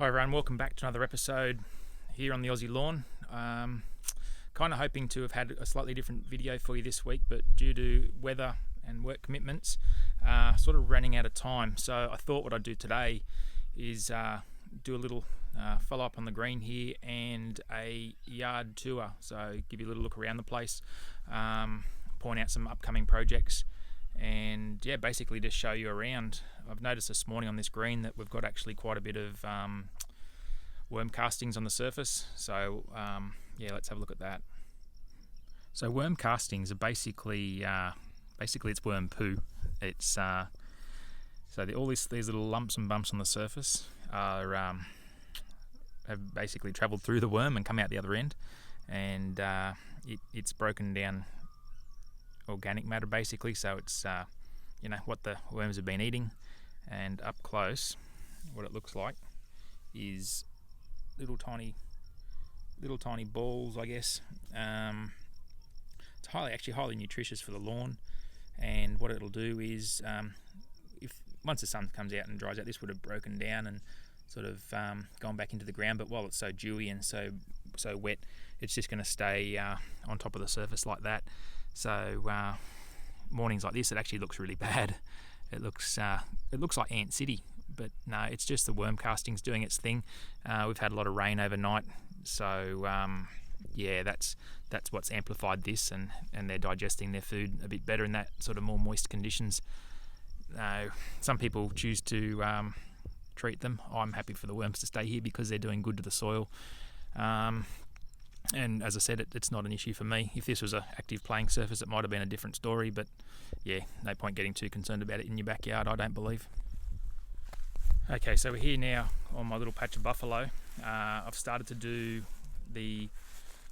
Hi everyone, welcome back to another episode here on the Aussie lawn. Kind of hoping to have had a slightly different video for you this week, but due to weather and work commitments, sort of running out of time. So I thought what I'd do today is do a little follow up on the green here and a yard tour. So give you a little look around the place, point out some upcoming projects, and yeah, basically just show you around. I've noticed this morning on this green that we've got actually quite a bit of worm castings on the surface, so yeah, let's have a look at that. So worm castings are basically it's worm poo. It's so all these little lumps and bumps on the surface are have basically travelled through the worm and come out the other end, and it's broken down organic matter basically, so it's what the worms have been eating. And up close, what it looks like is little tiny balls, I guess. It's highly nutritious for the lawn, and what it'll do is if once the sun comes out and dries out, this would have broken down and sort of gone back into the ground, but while it's so dewy and so wet, it's just going to stay on top of the surface like that. So mornings like this, it actually looks really bad. It looks like Ant City, but no, it's just the worm castings doing its thing. We've had a lot of rain overnight, so yeah, that's what's amplified this, and they're digesting their food a bit better in that sort of more moist conditions. Some people choose to treat them. I'm happy for the worms to stay here because they're doing good to the soil. And as I said, it's not an issue for me. If this was an active playing surface, it might have been a different story, but yeah, no point getting too concerned about it in your backyard, I don't believe. Okay, so we're here now on my little patch of buffalo. I've started to do the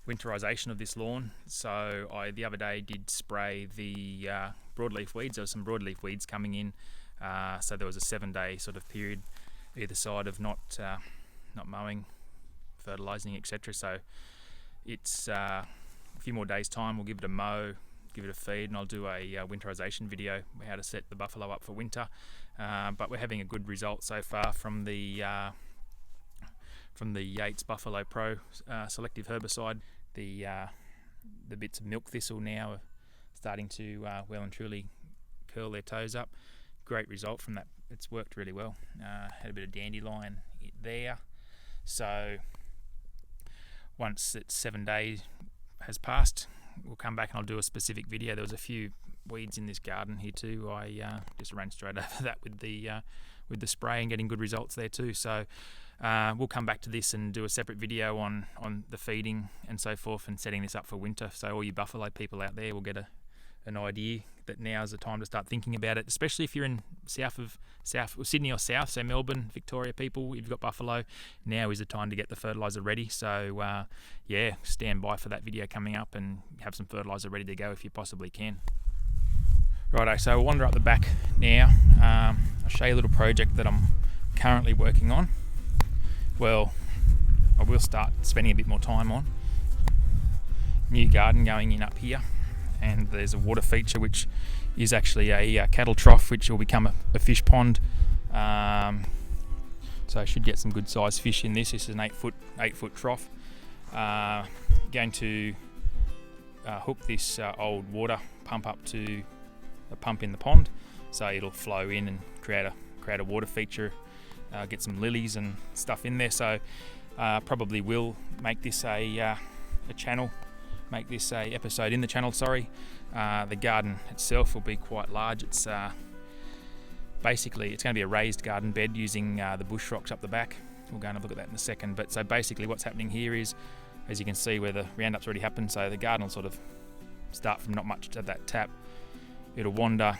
winterization of this lawn. So the other day did spray the broadleaf weeds. There were some broadleaf weeds coming in, so there was a 7-day sort of period either side of not mowing, fertilising, etc. So it's a few more days time, we'll give it a mow, give it a feed, and I'll do a winterization video, how to set the buffalo up for winter. But we're having a good result so far from the Yates Buffalo Pro selective herbicide. The bits of milk thistle now are starting to well and truly curl their toes up. Great result from that. It's worked really well. Had a bit of dandelion there. So once it's 7 days has passed, we'll come back and I'll do a specific video. There was a few weeds in this garden here too. I just ran straight over that with the spray and getting good results there too. So we'll come back to this and do a separate video on the feeding and so forth, and setting this up for winter. So all you buffalo people out there will get an idea that now is the time to start thinking about it, especially if you're in South Sydney or south, so Melbourne, Victoria people, you've got buffalo. Now is the time to get the fertiliser ready. So yeah, stand by for that video coming up and have some fertiliser ready to go if you possibly can. Righto, so we'll wander up the back now. I'll show you a little project that I'm currently working on. Well, I will start spending a bit more time on. New garden going in up here, and there's a water feature which is actually a cattle trough, which will become a fish pond. So I should get some good sized fish in this. This is an 8 foot trough. Going to hook this old water pump up to a pump in the pond, so it'll flow in and create a water feature. Get some lilies and stuff in there. So probably will make this a channel. Make this a episode in the channel, sorry. The garden itself will be quite large. It's basically, it's going to be a raised garden bed using the bush rocks up the back. We'll go and have a look at that in a second. But so basically what's happening here is, as you can see where the roundup's already happened, so the garden will sort of start from not much at that tap. It'll wander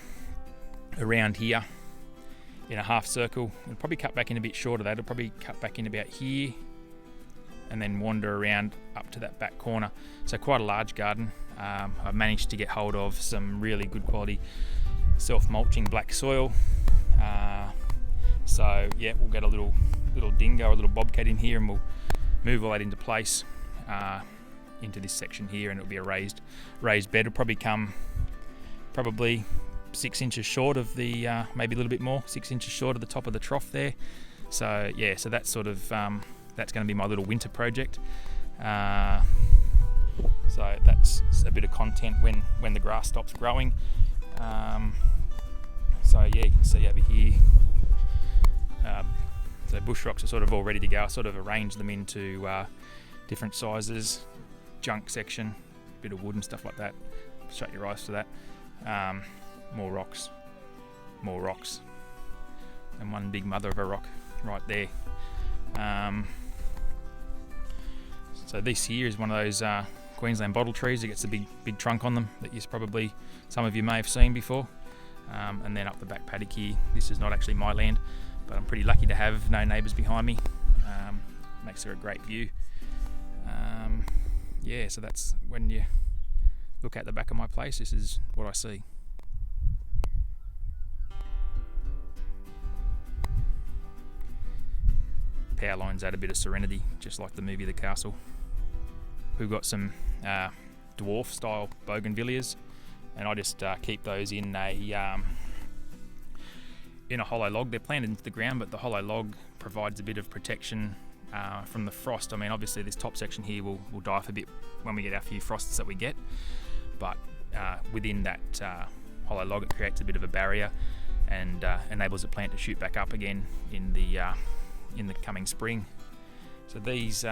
around here in a half circle. It'll probably cut back in a bit short of that. It'll probably cut back in about here, and then wander around up to that back corner. So quite a large garden. I've managed to get hold of some really good quality self-mulching black soil. So yeah, we'll get a little dingo, a little bobcat in here, and we'll move all that into place into this section here, and it'll be a raised bed. It'll probably come 6 inches short of the, maybe a little bit more, 6 inches short of the top of the trough there. So yeah, so that's sort of that's going to be my little winter project. So that's a bit of content when the grass stops growing. So yeah, you can see over here. So bush rocks are sort of all ready to go. I sort of arranged them into different sizes, junk section, bit of wood and stuff like that. Shut your eyes to that. More rocks, and one big mother of a rock right there. So this here is one of those Queensland bottle trees that gets a big trunk on them that some of you may have seen before. And then up the back paddock here, this is not actually my land, but I'm pretty lucky to have no neighbours behind me. Makes for a great view. Yeah, so that's when you look at the back of my place, this is what I see. Power lines add a bit of serenity, just like the movie The Castle. We've got some dwarf style bougainvilleas, and I just keep those in a hollow log. They're planted into the ground, but the hollow log provides a bit of protection from the frost. I mean, obviously this top section here will die off a bit when we get our few frosts that we get, but within that hollow log it creates a bit of a barrier and enables the plant to shoot back up again in the coming spring. So these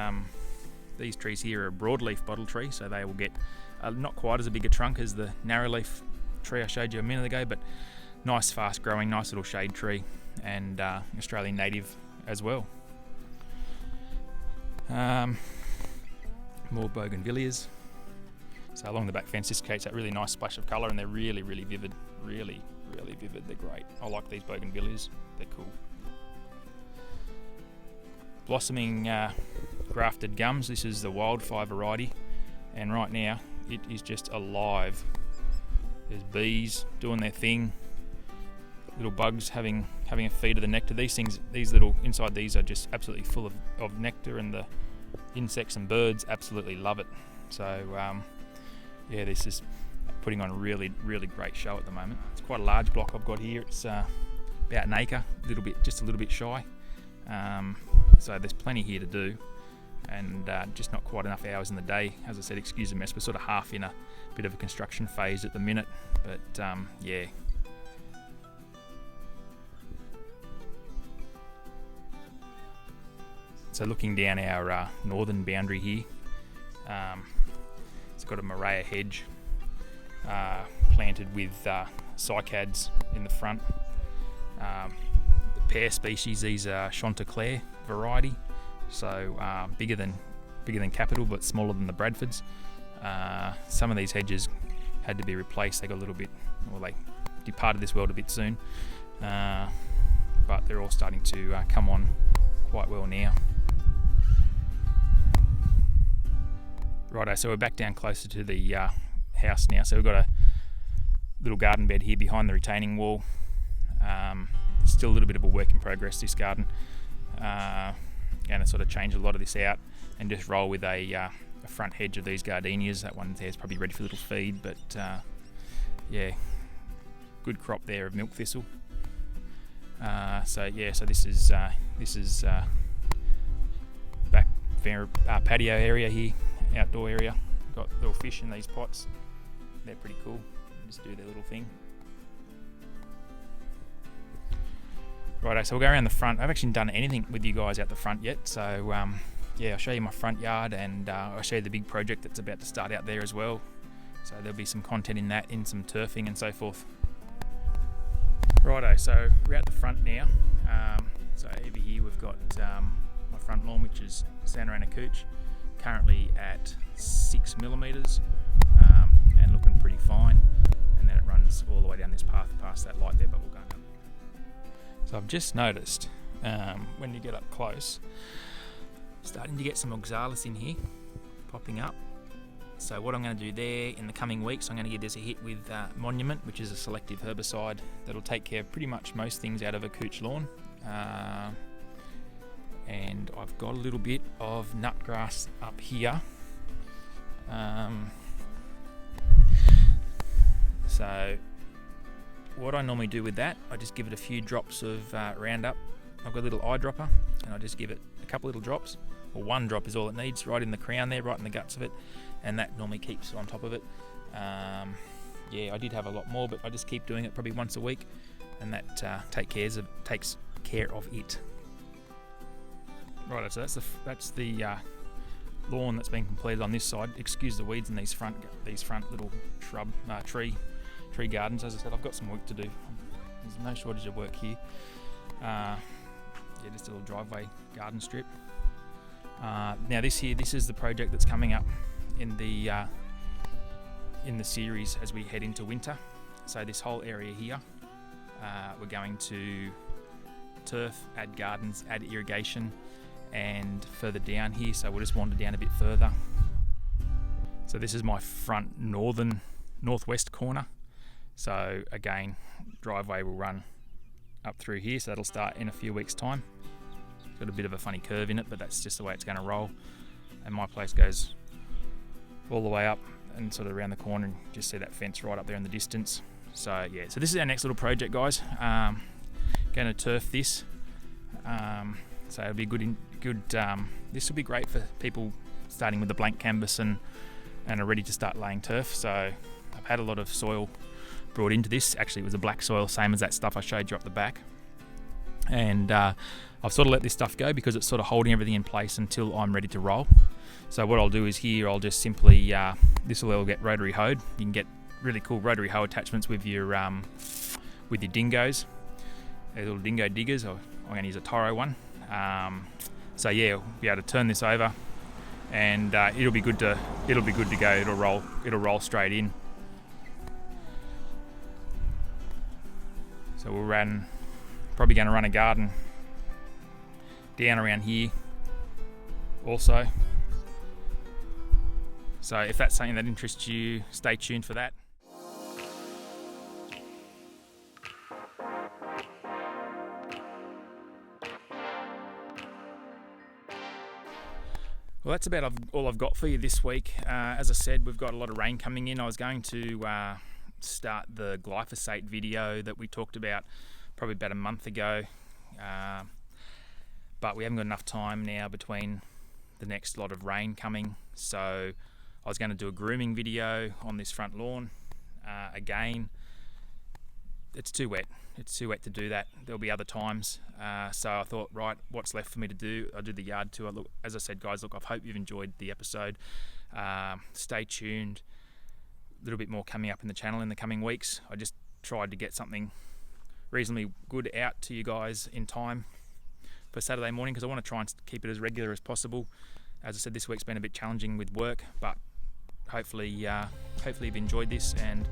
trees here are a broadleaf bottle tree, so they will get not quite as a big a trunk as the narrowleaf tree I showed you a minute ago, but nice, fast growing, nice little shade tree, and Australian native as well. More bougainvilleas. So along the back fence, this creates that really nice splash of colour, and they're really, really vivid, really, really vivid. They're great. I like these bougainvilleas. They're cool. Blossoming grafted gums. This is the wildfire variety, and right now it is just alive. There's bees doing their thing, little bugs having a feed of the nectar. These little inside these are just absolutely full of nectar, and the insects and birds absolutely love it. So yeah, this is putting on a really, really great show at the moment. It's quite a large block I've got here. It's about an acre, just a little bit shy. So there's plenty here to do, and just not quite enough hours in the day. As I said, excuse the mess, we're sort of half in a bit of a construction phase at the minute, but yeah. So looking down our northern boundary here, it's got a Morea hedge planted with cycads in the front. The pear species, these are Chanticleer variety, so bigger than Capital, but smaller than the Bradfords. Some of these hedges had to be replaced. They got a little bit, well, they departed this world a bit soon, but they're all starting to come on quite well now. Righto, so we're back down closer to the house now. So we've got a little garden bed here behind the retaining wall. Still a little bit of a work in progress, this garden. Going to sort of change a lot of this out and just roll with a front hedge of these gardenias. That one there is probably ready for a little feed, but yeah, good crop there of milk thistle. So yeah, so this is back patio area here, outdoor area. Got little fish in these pots. They're pretty cool. Just do their little thing. Righto, so we'll go around the front. I haven't actually done anything with you guys out the front yet, so yeah, I'll show you my front yard, and I'll show you the big project that's about to start out there as well. So there'll be some content in that, in some turfing and so forth. Righto, so we're out the front now. So over here we've got my front lawn, which is Santarana Cooch, currently at 6mm and looking pretty fine. And then it runs all the way down this path past that light there, but we'll go up. So I've just noticed when you get up close, starting to get some oxalis in here popping up. So what I'm going to do there in the coming weeks, I'm going to give this a hit with Monument, which is a selective herbicide that'll take care of pretty much most things out of a cooch lawn. And I've got a little bit of nutgrass up here. So what I normally do with that, I just give it a few drops of Roundup I've got a little eyedropper, and I just give it a couple little drops, or one drop is all it needs, right in the crown there, right in the guts of it, and that normally keeps on top of it. Yeah, I did have a lot more, but I just keep doing it probably once a week, and that takes care of it. Right, so that's the lawn that's been completed on this side. Excuse the weeds in these front little tree gardens. As I said, I've got some work to do. There's no shortage of work here. Yeah, just a little driveway garden strip. Now this is the project that's coming up in the series as we head into winter. So this whole area here, we're going to turf, add gardens, add irrigation, and further down here, so we'll just wander down a bit further. So this is my front northwest corner. So again, driveway will run up through here, so that'll start in a few weeks' time. It's got a bit of a funny curve in it, but that's just the way it's going to roll. And my place goes all the way up and sort of around the corner, and just see that fence right up there in the distance. So yeah, so this is our next little project, guys. Going to turf this. So it'll be good. This will be great for people starting with a blank canvas and are ready to start laying turf. So I've had a lot of soil brought into this. Actually, it was a black soil, same as that stuff I showed you up the back. And I've sort of let this stuff go because it's sort of holding everything in place until I'm ready to roll. So what I'll do is here, I'll just simply, this will all get rotary hoed. You can get really cool rotary hoe attachments with your dingoes. They're little dingo diggers. I'm going to use a Toro one. So yeah, we'll be able to turn this over, and it'll be good to go. It'll roll straight in. So probably going to run a garden down around here also. So if that's something that interests you, stay tuned for that. Well, that's about all I've got for you this week. As I said, we've got a lot of rain coming in. I was going to start the glyphosate video that we talked about probably about a month ago, but we haven't got enough time now between the next lot of rain coming. So I was going to do a grooming video on this front lawn. Again, it's too wet. It's too wet to do that. There'll be other times. So I thought, right, what's left for me to do? I'll do the yard tour. Look, as I said, guys, look, I hope you've enjoyed the episode. Stay tuned. A little bit more coming up in the channel in the coming weeks. I just tried to get something reasonably good out to you guys in time for Saturday morning, because I want to try and keep it as regular as possible. As I said, this week's been a bit challenging with work, but hopefully you've enjoyed this. And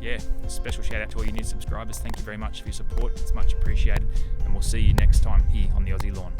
yeah, special shout out to all you new subscribers. Thank you very much for your support. It's much appreciated, and we'll see you next time here on the Aussie Lawn.